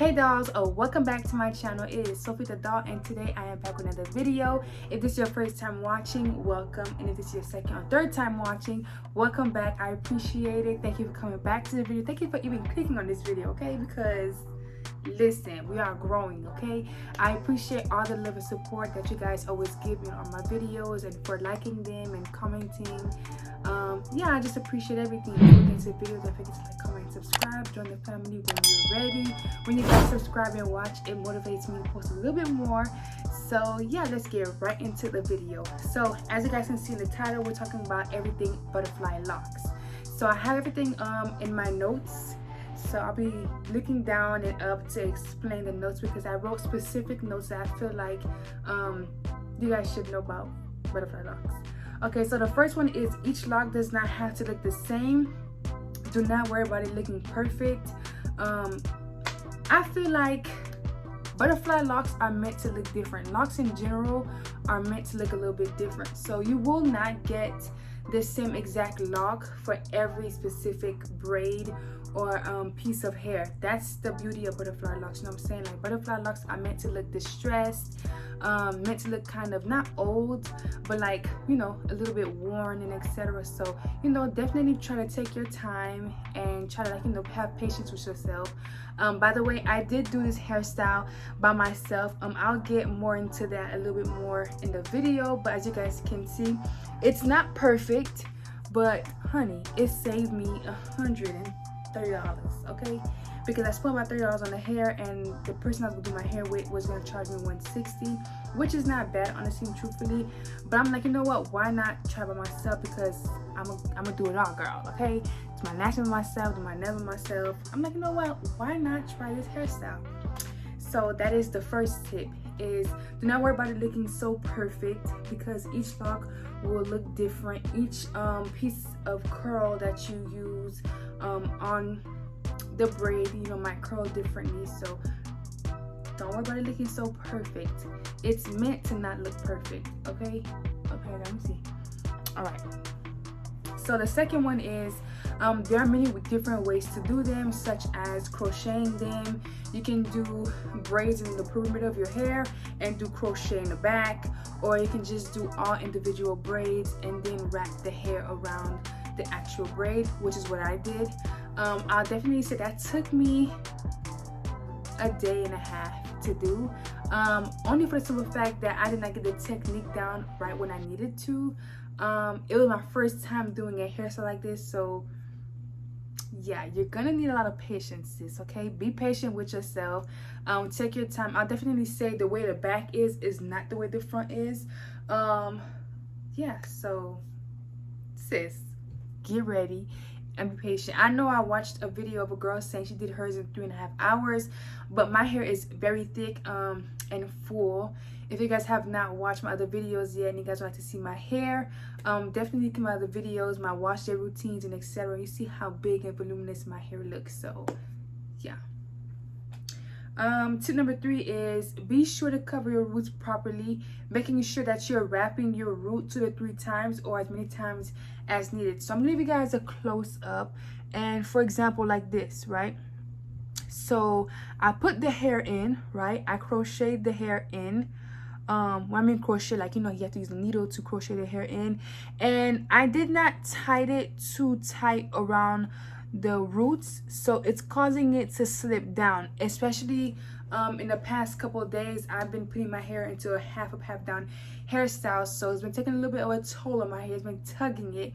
Hey dolls, welcome back to my channel. It is Sophie the doll, and today I am back with another video. If this is your first time watching, welcome, and if this is your second or third time watching, welcome back. I appreciate it. Thank you for coming back to the video. Thank you for even clicking on this video, okay? Because listen, we are growing, okay? I appreciate all the love and support that you guys always give me on my videos and for liking them and commenting. Yeah, I just appreciate everything. If you get to videos, don't forget to like, comment, subscribe, join the family when you're ready. When you guys subscribe and watch, it motivates me to post a little bit more. So yeah, let's get right into the video. So as you guys can see in the title, we're talking about everything butterfly locks. So I have everything in my notes. So I'll be looking down and up to explain the notes because I wrote specific notes that I feel like you guys should know about butterfly locks. Okay, so the first one is each lock does not have to look the same. Do not worry about it looking perfect. I feel like butterfly locks are meant to look different. Locks in general are meant to look a little bit different. So you will not get the same exact lock for every specific braid or piece of hair. That's the beauty of butterfly locks, you know what I'm saying? Like butterfly locks are meant to look distressed, meant to look kind of not old, but like, you know, a little bit worn and etc. So, you know, definitely try to take your time and try to, like, you know, have patience with yourself. By the way, I did do this hairstyle by myself. I'll get more into that a little bit more in the video, but as you guys can see, it's not perfect, but honey, it saved me $130, okay? Because I spent about $30 on the hair, and the person I was gonna do my hair with was gonna charge me $160, which is not bad, honestly and truthfully. But I'm like, you know what? Why not try by myself? Because I'm gonna do it all, girl. Okay? It's my lashes myself, do my nails myself. I'm like, you know what? Why not try this hairstyle? So that is the first tip: is do not worry about it looking so perfect because each lock will look different. Each piece of curl that you use on the braid, you know, might curl differently. So don't worry about it looking so perfect. It's meant to not look perfect, okay? Okay, let me see. All right. So the second one is there are many different ways to do them, such as crocheting them. You can do braids in the perimeter of your hair and do crochet in the back, or you can just do all individual braids and then wrap the hair around the actual braid, which is what I did. I'll definitely say that took me a day and a half to do, only for the simple fact that I did not get the technique down right when I needed to. It was my first time doing a hairstyle like this, so yeah, you're gonna need a lot of patience, sis, okay? Be patient with yourself. Take your time. I'll definitely say the way the back is not the way the front is. Yeah, so sis, get ready and be patient. I know I watched a video of a girl saying she did hers in 3.5 hours, but my hair is very thick and full. If you guys have not watched my other videos yet and you guys would like to see my hair, definitely look at my other videos, my wash day routines and etc. You see how big and voluminous my hair looks. So yeah. Tip number 3 is be sure to cover your roots properly, making sure that you're wrapping your root 2 to 3 times or as many times as needed. So I'm gonna give you guys a close up, and for example, like this, right? So I put the hair in, right? I crocheted the hair in. When I mean crochet, like, you know, you have to use a needle to crochet the hair in, and I did not tie it too tight around the roots, so it's causing it to slip down. Especially in the past couple of days, I've been putting my hair into a half up, half down hairstyle, so it's been taking a little bit of a toll on my hair. It's been tugging it,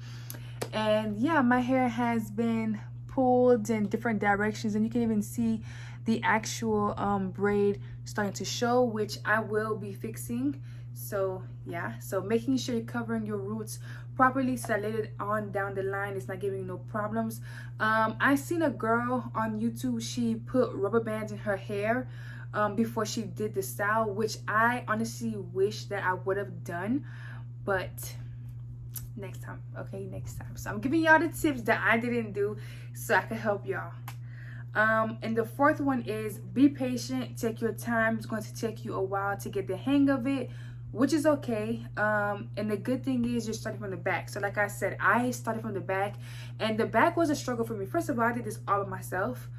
and yeah, my hair has been pulled in different directions, and you can even see the actual braid starting to show, which I will be fixing. So yeah, so making sure you're covering your roots properly so that later on down the line it's not giving you no problems. I seen a girl on YouTube, she put rubber bands in her hair before she did the style, which I honestly wish that I would have done, but next time, okay, next time. So I'm giving y'all the tips that I didn't do so I can help y'all. And the fourth one is be patient, take your time. It's going to take you a while to get the hang of it, which is okay. And the good thing is you're starting from the back. So like I said, I started from the back, and the back was a struggle for me. First of all, I did this all by myself.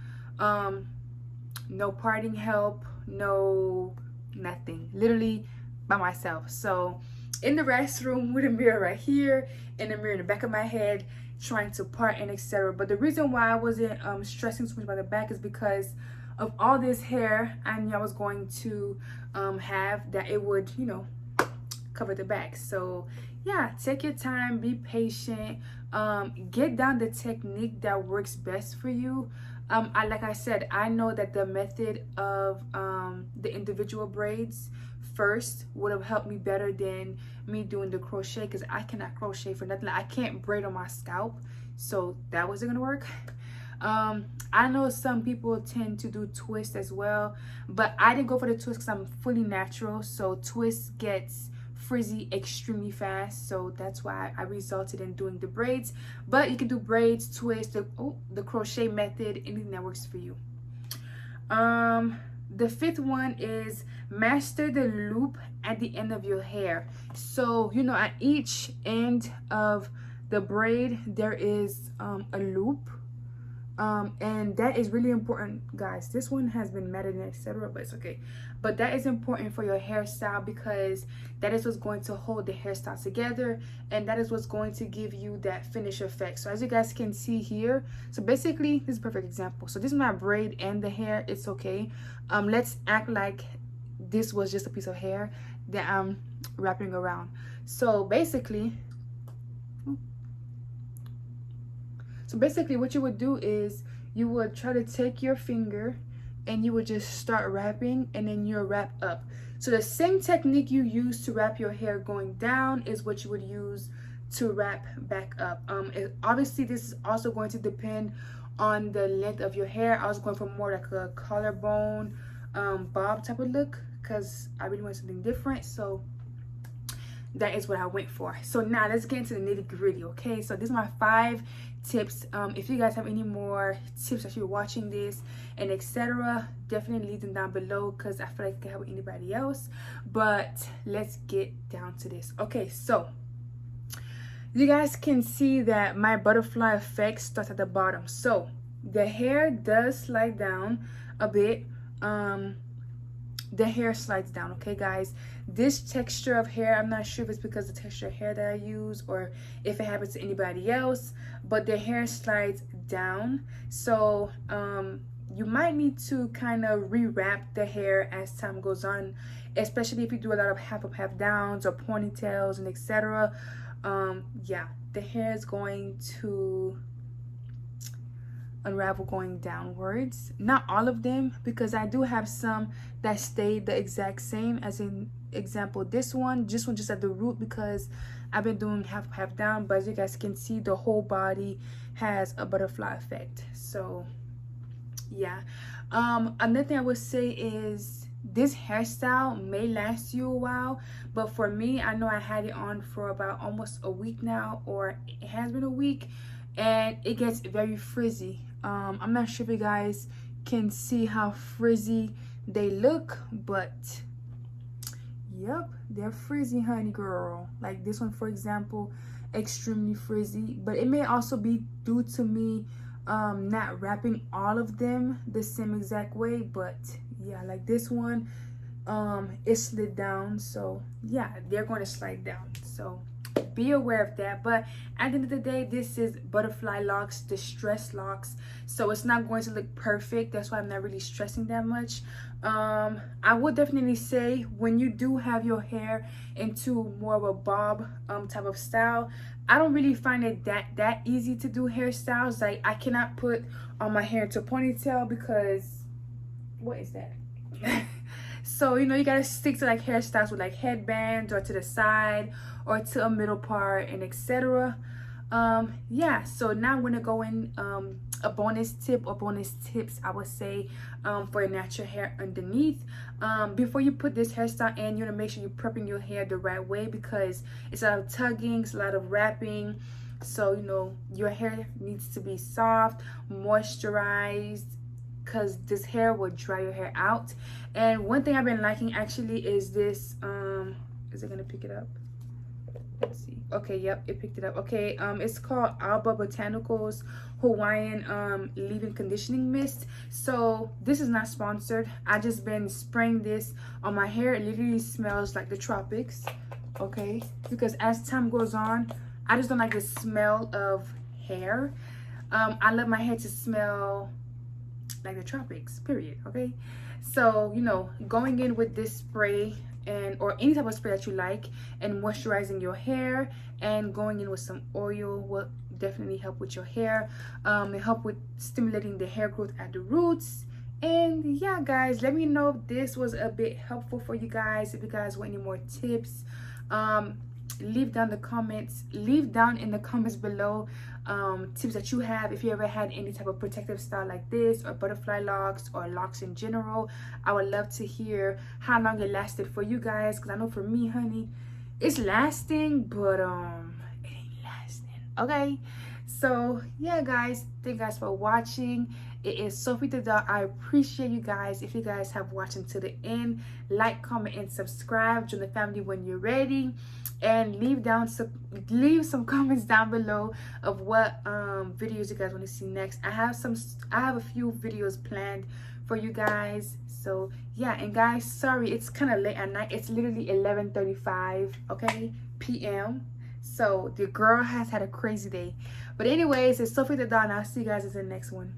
no parting help, no nothing, literally by myself. So in the restroom with a mirror right here and a mirror in the back of my head, trying to part and etc. But the reason why I wasn't stressing so much about the back is because of all this hair I knew I was going to have, that it would, you know, cover the back. So yeah, take your time, be patient, get down the technique that works best for you. Like I said, I know that the method of the individual braids first would have helped me better than me doing the crochet, because I cannot crochet for nothing. Like, I can't braid on my scalp, so that wasn't gonna work. I know some people tend to do twist as well, but I didn't go for the twist because I'm fully natural, so twist gets frizzy extremely fast, so that's why I resulted in doing the braids. But you can do braids, twist, the crochet method, anything that works for you. The fifth one is master the loop at the end of your hair. So, you know, at each end of the braid there is a loop, and that is really important, guys. This one has been matted and etc, but it's okay. But that is important for your hairstyle, because that is what's going to hold the hairstyle together, and that is what's going to give you that finish effect. So as you guys can see here, so basically this is a perfect example. So this is my braid and the hair, it's okay. Let's act like this was just a piece of hair that I'm wrapping around. So basically what you would do is you would try to take your finger and you would just start wrapping, and then you'll wrap up. So the same technique you use to wrap your hair going down is what you would use to wrap back up. Obviously this is also going to depend on the length of your hair. I was going for more like a collarbone bob type of look, because I really want something different. So that is what I went for. So now let's get into the nitty-gritty. Okay, so these are my 5 tips. If you guys have any more tips as you're watching this and etc, definitely leave them down below, because I feel like it can help anybody else. But let's get down to this. Okay, so you guys can see that my butterfly effect starts at the bottom. So the hair does slide down a bit. The hair slides down, okay guys. This texture of hair, I'm not sure if it's because of the texture of hair that I use or if it happens to anybody else, but the hair slides down. So you might need to kind of rewrap the hair as time goes on, especially if you do a lot of half up, half downs or ponytails and etc. Yeah, the hair is going to unravel going downwards. Not all of them, because I do have some that stayed the exact same, as in example this one just at the root, because I've been doing half down. But as you guys can see, the whole body has a butterfly effect. So yeah, another thing I would say is this hairstyle may last you a while, but for me, I know I had it on for about almost a week now, or it has been a week, and it gets very frizzy. I'm not sure if you guys can see how frizzy they look, but yep, they're frizzy, honey girl. Like this one, for example, extremely frizzy. But it may also be due to me not wrapping all of them the same exact way. But yeah, like this one, it slid down. So yeah, they're going to slide down. So be aware of that. But at the end of the day, this is butterfly locks, distress locks, so it's not going to look perfect. That's why I'm not really stressing that much. I would definitely say when you do have your hair into more of a bob type of style, I don't really find it that easy to do hairstyles. Like I cannot put all my hair into a ponytail, because what is that? So you know, you gotta stick to like hairstyles with like headbands, or to the side, or to a middle part, and etc. Yeah, so now I'm gonna go in a bonus tip, or bonus tips I would say, for your natural hair underneath. Before you put this hairstyle in, you want to make sure you're prepping your hair the right way, because it's a lot of tugging, it's a lot of wrapping. So you know, your hair needs to be soft, moisturized, because this hair will dry your hair out. And one thing I've been liking actually is this, is it gonna pick it up? let's see. Okay, yep, it picked it up. Okay, it's called Alba Botanicals Hawaiian leave-in conditioning mist. So this is not sponsored. I just been spraying this on my hair. It literally smells like the tropics. Okay, because as time goes on, I just don't like the smell of hair. I love my hair to smell like the tropics, period. Okay, so you know, going in with this spray and or any type of spray that you like, and moisturizing your hair, and going in with some oil will definitely help with your hair. It help with stimulating the hair growth at the roots. And yeah, guys, let me know if this was a bit helpful for you guys. If you guys want any more tips, leave down in the comments below tips that you have. If you ever had any type of protective style like this, or butterfly locks, or locks in general, I would love to hear how long it lasted for you guys, because I know for me, honey, it's lasting, but it ain't lasting. Okay, so yeah, guys, thank you guys for watching. It is Sophie the Dog. I appreciate you guys. If you guys have watched until the end, like, comment, and subscribe. Join the family when you're ready, and leave some comments down below of what videos you guys want to see next. I have a few videos planned for you guys. So yeah, and guys, sorry it's kind of late at night. It's literally 11:35, okay, p.m. So the girl has had a crazy day. But anyways, it's Sophie the Dog, and I'll see you guys in the next one.